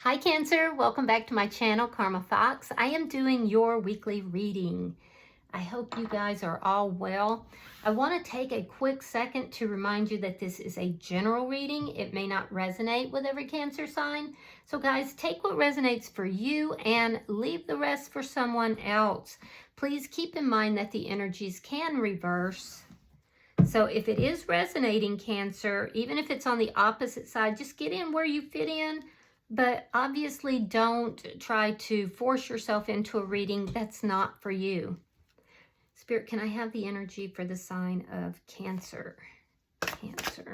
Hi Cancer, welcome back to my channel, Karma Fox. I am doing your weekly reading. I hope you guys are all well. I want to take a quick second to remind you that this is a general reading. It may not resonate with every Cancer sign. So guys, take what resonates for you and leave the rest for someone else. Please keep in mind that the energies can reverse. So if it is resonating, Cancer, even if it's on the opposite side, just get in where you fit in. But obviously don't try to force yourself into a reading that's not for you. Spirit, can I have the energy for the sign of Cancer? Cancer.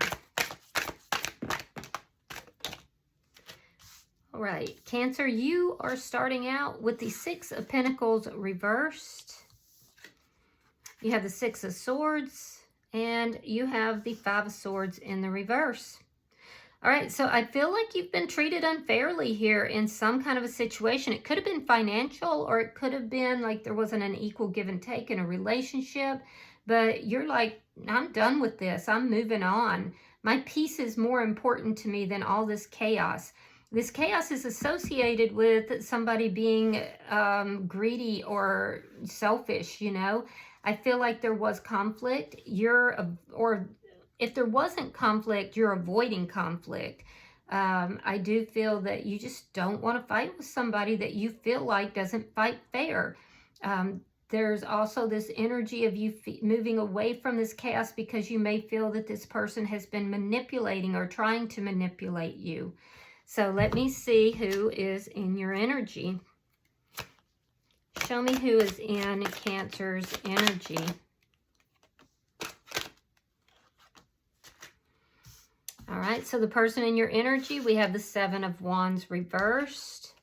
All right, Cancer, you are starting out with the Six of Pentacles reversed. You have the Six of Swords, and you have the Five of Swords in the reverse. All right, so I feel like you've been treated unfairly here in some kind of a situation. It could have been financial, or it could have been like there wasn't an equal give and take in a relationship. But you're like, I'm done with this. I'm moving on. My peace is more important to me than all this chaos. This chaos is associated with somebody being greedy or selfish, you know. I feel like there was conflict. If there wasn't conflict, you're avoiding conflict. I do feel that you just don't want to fight with somebody that you feel like doesn't fight fair. There's also this energy of you moving away from this chaos because you may feel that this person has been manipulating or trying to manipulate you. So let me see who is in your energy. Show me who is in Cancer's energy. All right, so the person in your energy, we have the Seven of Wands reversed.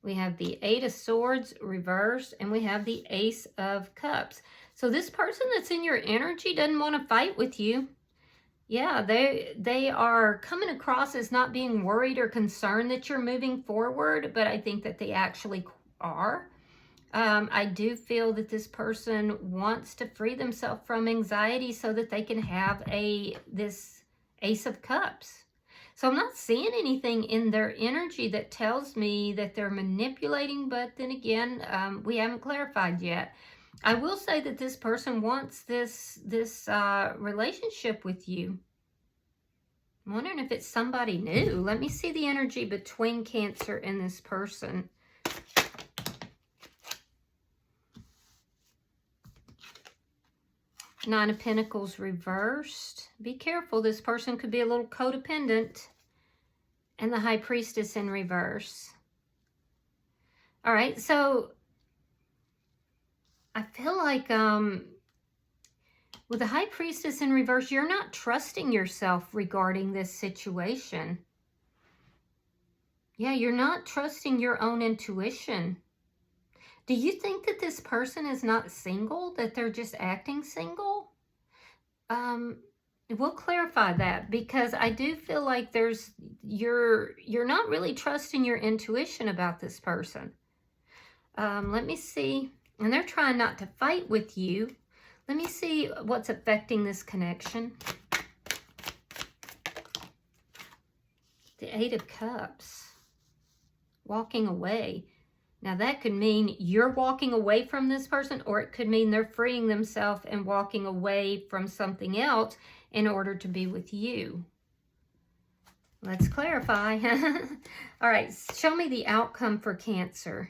We have the Eight of Swords reversed, and we have the Ace of Cups. So this person that's in your energy doesn't want to fight with you. Yeah, they are coming across as not being worried or concerned that you're moving forward, but I think that they actually are. I do feel that this person wants to free themselves from anxiety so that they can have this Ace of Cups. So I'm not seeing anything in their energy that tells me that they're manipulating, but then again, we haven't clarified yet. I will say that this person wants this relationship with you. I'm wondering if it's somebody new. Let me see the energy between Cancer and this person. Nine of Pentacles reversed. Be careful, this person could be a little codependent. And the High Priestess in reverse. All right, so I feel like with the High Priestess in reverse, you're not trusting yourself regarding this situation. Yeah, you're not trusting your own intuition. Do you think that this person is not single, that they're just acting single? We'll clarify that, because I do feel like you're not really trusting your intuition about this person. Let me see. And they're trying not to fight with you. Let me see what's affecting this connection. The Eight of Cups. Walking away. Now that could mean you're walking away from this person, or it could mean they're freeing themselves and walking away from something else in order to be with you. Let's clarify. All right, show me the outcome for Cancer.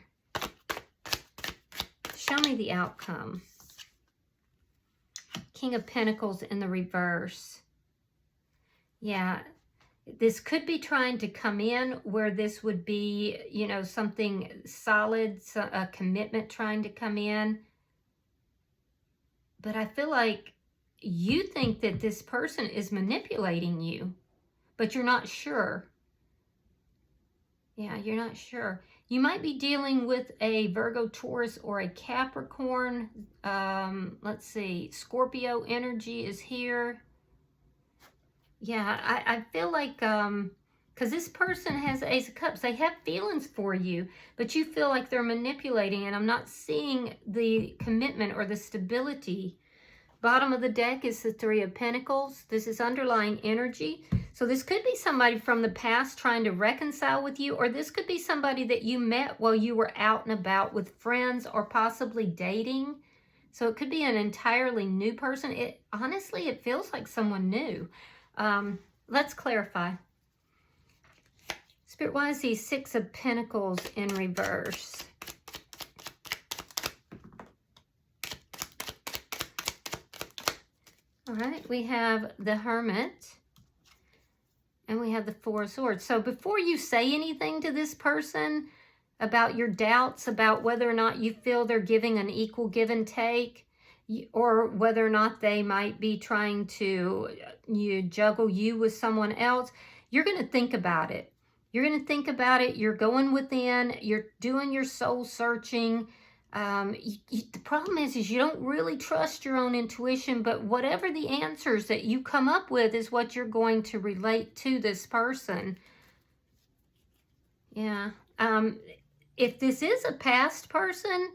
Show me the outcome. King of Pentacles in the reverse. Yeah. This could be trying to come in where this would be, you know, something solid, a commitment trying to come in. But I feel like you think that this person is manipulating you, but you're not sure. Yeah, you're not sure. You might be dealing with a Virgo, Taurus, or a Capricorn. Let's see, Scorpio energy is here. Yeah, I feel like, because this person has Ace of Cups, they have feelings for you, but you feel like they're manipulating, and I'm not seeing the commitment or the stability. Bottom of the deck is the Three of Pentacles. This is underlying energy. So this could be somebody from the past trying to reconcile with you, or this could be somebody that you met while you were out and about with friends or possibly dating. So it could be an entirely new person. Honestly, it feels like someone new. Let's clarify. Spirit, why is the Six of Pentacles in reverse? All right, we have the Hermit. And we have the Four of Swords. So before you say anything to this person about your doubts about whether or not you feel they're giving an equal give and take, or whether or not they might be trying to juggle you with someone else, you're going to think about it. You're going to think about it. You're going within. You're doing your soul searching. The problem is you don't really trust your own intuition, but whatever the answers that you come up with is what you're going to relate to this person. Yeah. If this is a past person,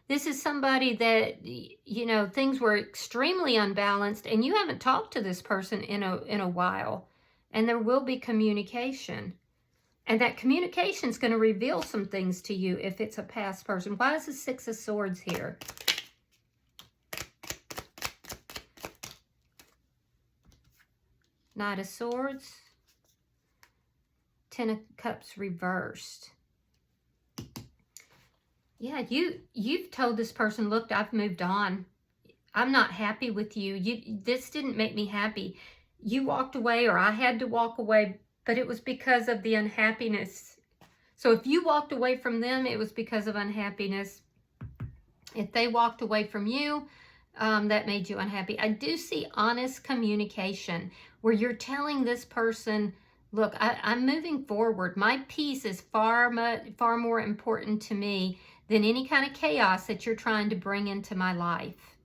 this is somebody that, you know, things were extremely unbalanced and you haven't talked to this person in a while, and there will be communication. And that communication is going to reveal some things to you if it's a past person. Why is the Six of Swords here? Knight of Swords. Ten of Cups reversed. Yeah, you've told this person, look, I've moved on. I'm not happy with you. This didn't make me happy. You walked away, or I had to walk away, but it was because of the unhappiness. So if you walked away from them, it was because of unhappiness. If they walked away from you, that made you unhappy. I do see honest communication where you're telling this person, look, I'm moving forward. My peace is far more important to me than any kind of chaos that you're trying to bring into my life.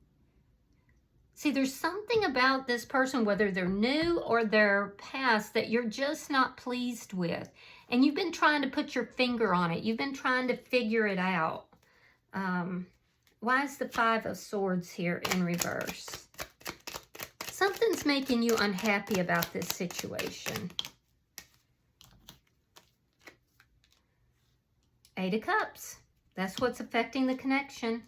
See, there's something about this person, whether they're new or they're past, that you're just not pleased with. And you've been trying to put your finger on it. You've been trying to figure it out. Why is the Five of Swords here in reverse? Something's making you unhappy about this situation. Eight of Cups. That's what's affecting the connection.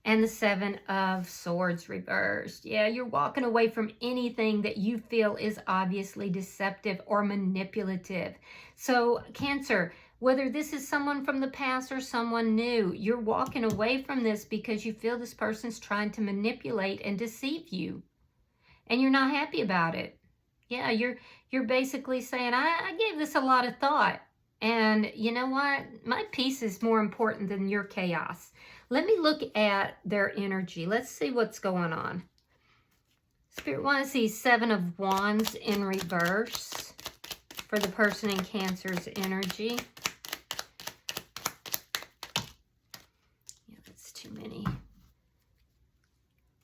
And the Seven of Swords reversed. Yeah, you're walking away from anything that you feel is obviously deceptive or manipulative. So, Cancer, whether this is someone from the past or someone new, you're walking away from this because you feel this person's trying to manipulate and deceive you. And you're not happy about it. Yeah, you're basically saying, I gave this a lot of thought. And you know what? My peace is more important than your chaos. Let me look at their energy. Let's see what's going on. Spirit, why is the Seven of Wands in reverse for the person in Cancer's energy? Yeah, that's too many.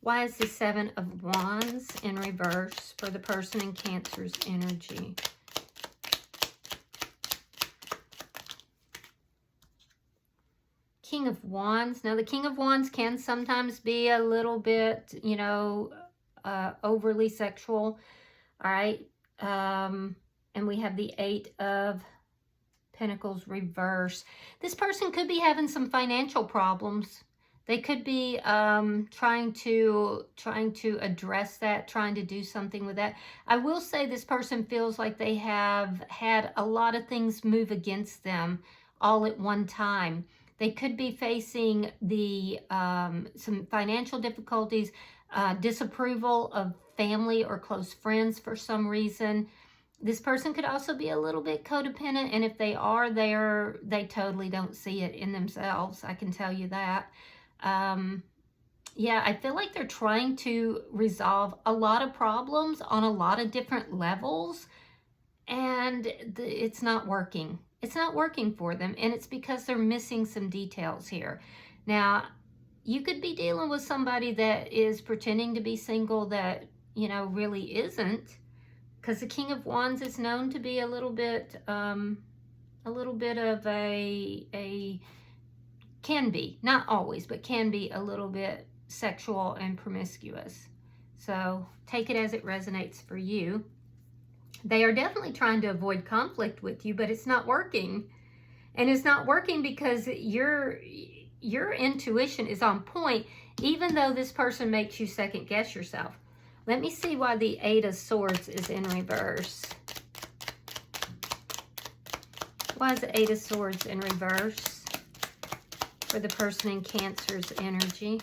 Why is the Seven of Wands in reverse for the person in Cancer's energy? King of Wands. Now, the King of Wands can sometimes be a little bit, you know, overly sexual. All right. And we have the Eight of Pentacles reverse. This person could be having some financial problems. They could be trying to address that, trying to do something with that. I will say this person feels like they have had a lot of things move against them all at one time. They could be facing some financial difficulties, disapproval of family or close friends for some reason. This person could also be a little bit codependent, and if they are, they totally don't see it in themselves. I can tell you that. Yeah, I feel like they're trying to resolve a lot of problems on a lot of different levels, and it's not working. It's not working for them, and it's because they're missing some details here. Now, you could be dealing with somebody that is pretending to be single that, you know, really isn't, because the King of Wands is known to be a little bit of a can be, not always, but can be a little bit sexual and promiscuous. So take it as it resonates for you. They are definitely trying to avoid conflict with you, but it's not working. And it's not working because your intuition is on point, even though this person makes you second guess yourself. Let me see why the Eight of Swords is in reverse. Why is the Eight of Swords in reverse for the person in Cancer's energy?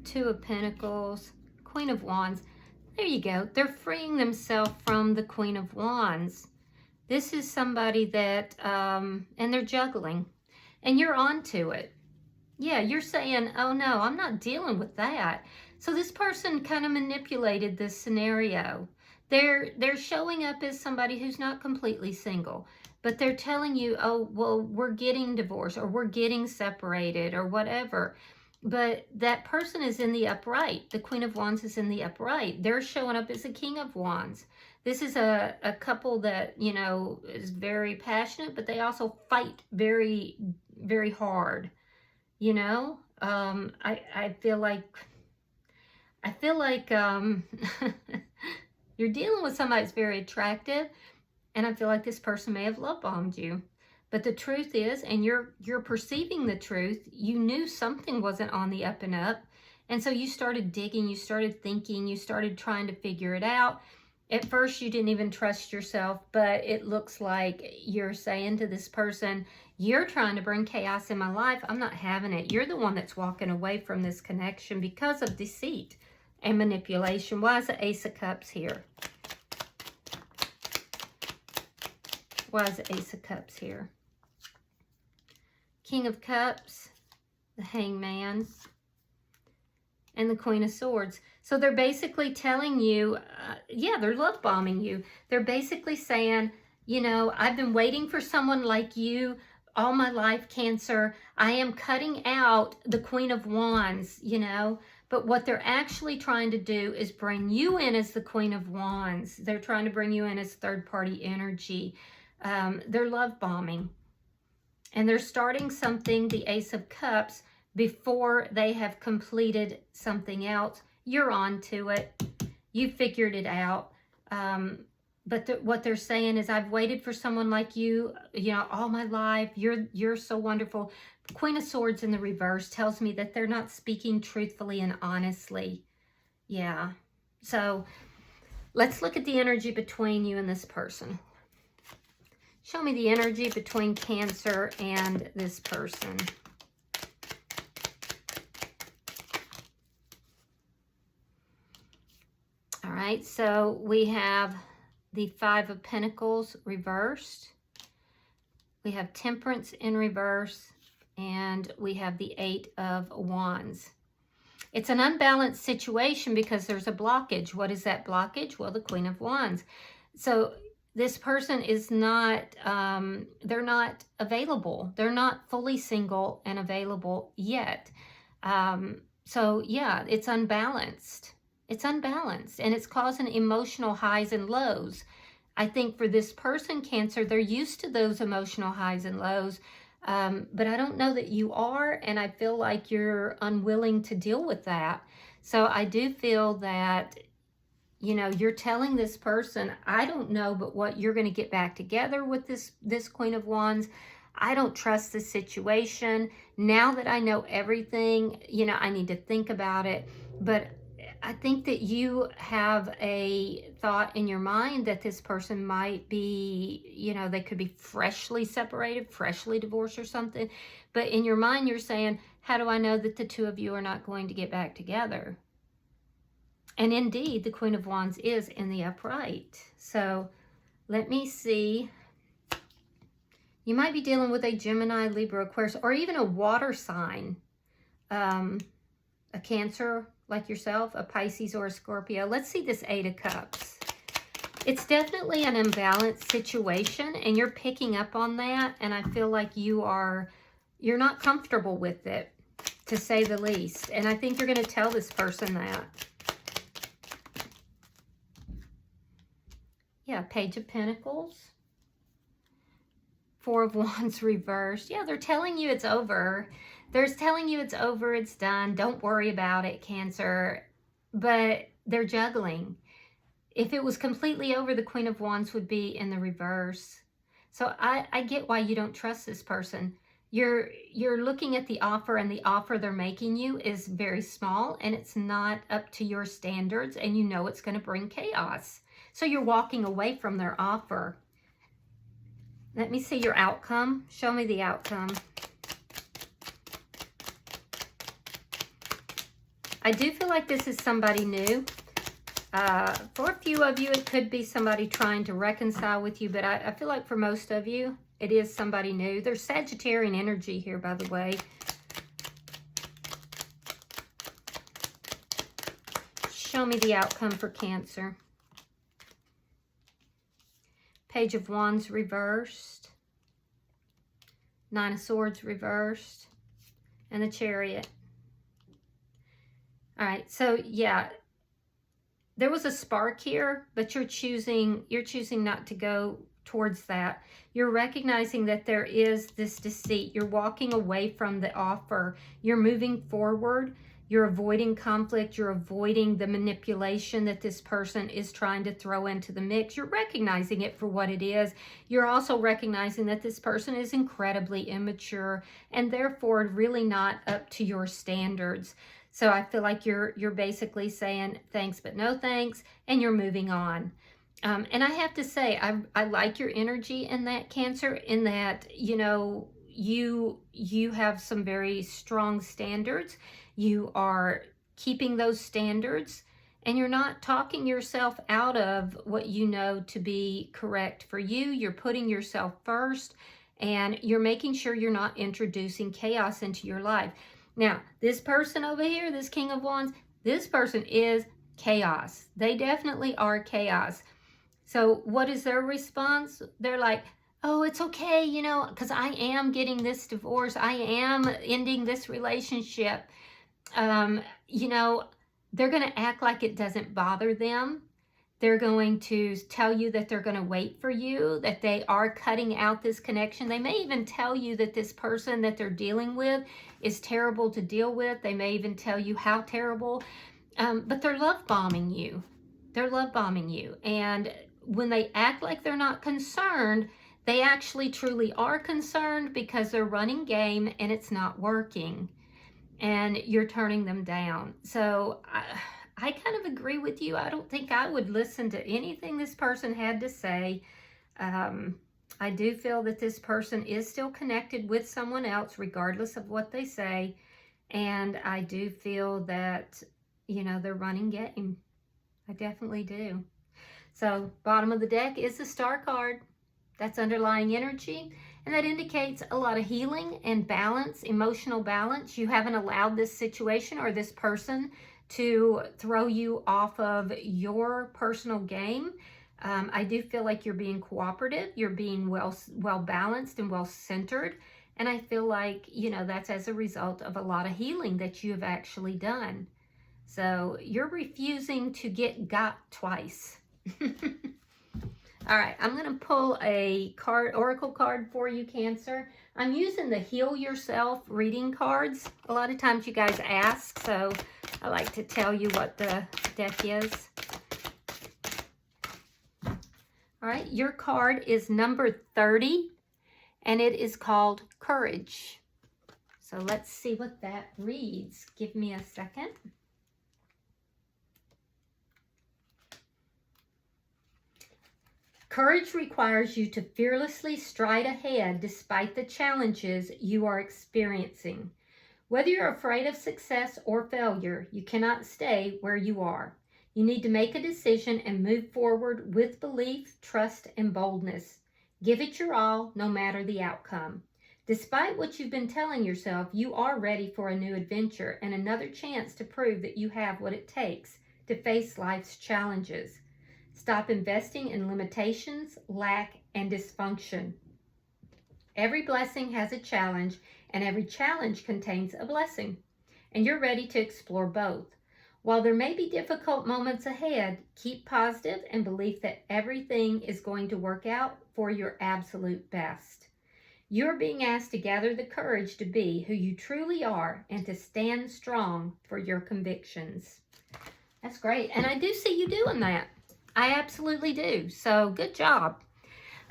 Two of Pentacles, Queen of Wands. There you go. They're freeing themselves from the Queen of Wands. This is somebody that, and they're juggling. And you're onto it. Yeah, you're saying, oh no, I'm not dealing with that. So this person kind of manipulated this scenario. They're showing up as somebody who's not completely single. But they're telling you, oh, well, we're getting divorced or we're getting separated or whatever. But that person is in the upright. The Queen of Wands is in the upright. They're showing up as the King of Wands. This is a couple that, you know, is very passionate, but they also fight very, very hard. You know, I feel like you're dealing with somebody that's very attractive, and I feel like this person may have love bombed you. But the truth is, and you're perceiving the truth, you knew something wasn't on the up and up. And so you started digging, you started thinking, you started trying to figure it out. At first, you didn't even trust yourself, but it looks like you're saying to this person, you're trying to bring chaos in my life. I'm not having it. You're the one that's walking away from this connection because of deceit and manipulation. Why is the Ace of Cups here? Why is the Ace of Cups here? King of Cups, the Hangman, and the Queen of Swords. So they're basically telling you, yeah, they're love bombing you. They're basically saying, you know, I've been waiting for someone like you all my life, Cancer. I am cutting out the Queen of Wands, you know. But what they're actually trying to do is bring you in as the Queen of Wands. They're trying to bring you in as third-party energy. They're love bombing. And they're starting something, the Ace of Cups, before they have completed something else. You're on to it. You figured it out. But what they're saying is, I've waited for someone like you, you know, all my life. You're so wonderful. Queen of Swords in the reverse tells me that they're not speaking truthfully and honestly. Yeah. So let's look at the energy between you and this person. Show me the energy between Cancer and this person. All right, so we have the Five of Pentacles reversed. We have Temperance in reverse, and we have the Eight of Wands. It's an unbalanced situation because there's a blockage. What is that blockage? Well, the Queen of Wands. So this person is not, they're not available. They're not fully single and available yet. So yeah, it's unbalanced. It's unbalanced, and it's causing emotional highs and lows. I think for this person, Cancer, they're used to those emotional highs and lows, but I don't know that you are, and I feel like you're unwilling to deal with that. So I do feel that, you know, you're telling this person, I don't know, but what you're going to get back together with this Queen of Wands. I don't trust the situation. Now that I know everything, you know, I need to think about it. But I think that you have a thought in your mind that this person might be, you know, they could be freshly separated, freshly divorced or something. But in your mind, you're saying, how do I know that the two of you are not going to get back together? And indeed, the Queen of Wands is in the upright. So let me see. You might be dealing with a Gemini, Libra, Aquarius, or even a water sign. A Cancer like yourself, a Pisces or a Scorpio. Let's see this Eight of Cups. It's definitely an imbalanced situation, and you're picking up on that. And I feel like you're not comfortable with it, to say the least. And I think you're going to tell this person that. Yeah, Page of Pentacles. Four of Wands reversed. Yeah, they're telling you it's over. They're telling you it's over, it's done. Don't worry about it, Cancer. But they're juggling. If it was completely over, the Queen of Wands would be in the reverse. So I get why you don't trust this person. You're looking at the offer, and the offer they're making you is very small, and it's not up to your standards, and you know it's going to bring chaos. So you're walking away from their offer. Let me see your outcome. Show me the outcome. I do feel like this is somebody new. For a few of you, it could be somebody trying to reconcile with you, but I feel like for most of you, it is somebody new. There's Sagittarian energy here, by the way. Show me the outcome for Cancer. Page of Wands reversed. Nine of Swords reversed. And the Chariot. All right, so yeah, there was a spark here, but you're choosing not to go towards that. You're recognizing that there is this deceit. You're walking away from the offer. You're moving forward. You're avoiding conflict. You're avoiding the manipulation that this person is trying to throw into the mix. You're recognizing it for what it is. You're also recognizing that this person is incredibly immature and therefore really not up to your standards. So I feel like you're basically saying thanks but no thanks, and you're moving on. And I have to say, I like your energy in that, Cancer, in that, you know, you have some very strong standards. You are keeping those standards, and you're not talking yourself out of what you know to be correct for you. You're putting yourself first, and you're making sure you're not introducing chaos into your life. Now, this person over here, this King of Wands, this person is chaos. They definitely are chaos. So what is their response? They're like, oh, it's okay, you know, because I am getting this divorce. I am ending this relationship. You know, they're going to act like it doesn't bother them. They're going to tell you that they're going to wait for you, that they are cutting out this connection. They may even tell you that this person that they're dealing with is terrible to deal with. They may even tell you how terrible, but they're love bombing you. They're love bombing you. And when they act like they're not concerned, they actually truly are concerned because they're running game and it's not working. And you're turning them down. So I kind of agree with you. I don't think I would listen to anything this person had to say. I do feel that this person is still connected with someone else, regardless of what they say. And I do feel that, you know, they're running game. I definitely do. So bottom of the deck is the Star card. That's underlying energy. And that indicates a lot of healing and balance, emotional balance. You haven't allowed this situation or this person to throw you off of your personal game. I do feel like you're being cooperative. You're being well balanced and well centered. And I feel like, you know, that's as a result of a lot of healing that you have actually done. So you're refusing to get got twice. All right, I'm going to pull a oracle card for you, Cancer. I'm using the Heal Yourself reading cards. A lot of times you guys ask, so I like to tell you what the deck is. All right, your card is number 30, and it is called Courage. So let's see what that reads. Give me a second. Courage requires you to fearlessly stride ahead despite the challenges you are experiencing. Whether you're afraid of success or failure, you cannot stay where you are. You need to make a decision and move forward with belief, trust, and boldness. Give it your all, no matter the outcome. Despite what you've been telling yourself, you are ready for a new adventure and another chance to prove that you have what it takes to face life's challenges. Stop investing in limitations, lack, and dysfunction. Every blessing has a challenge, and every challenge contains a blessing. And you're ready to explore both. While there may be difficult moments ahead, keep positive and believe that everything is going to work out for your absolute best. You're being asked to gather the courage to be who you truly are and to stand strong for your convictions. That's great. And I do see you doing that. I absolutely do. So good job.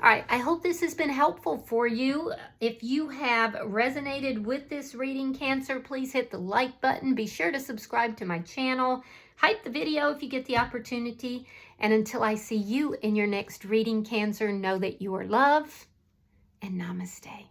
All right, I hope this has been helpful for you. If you have resonated with this reading, Cancer, please hit the like button. Be sure to subscribe to my channel. Hype the video if you get the opportunity. And until I see you in your next reading, Cancer, know that you are loved, and namaste.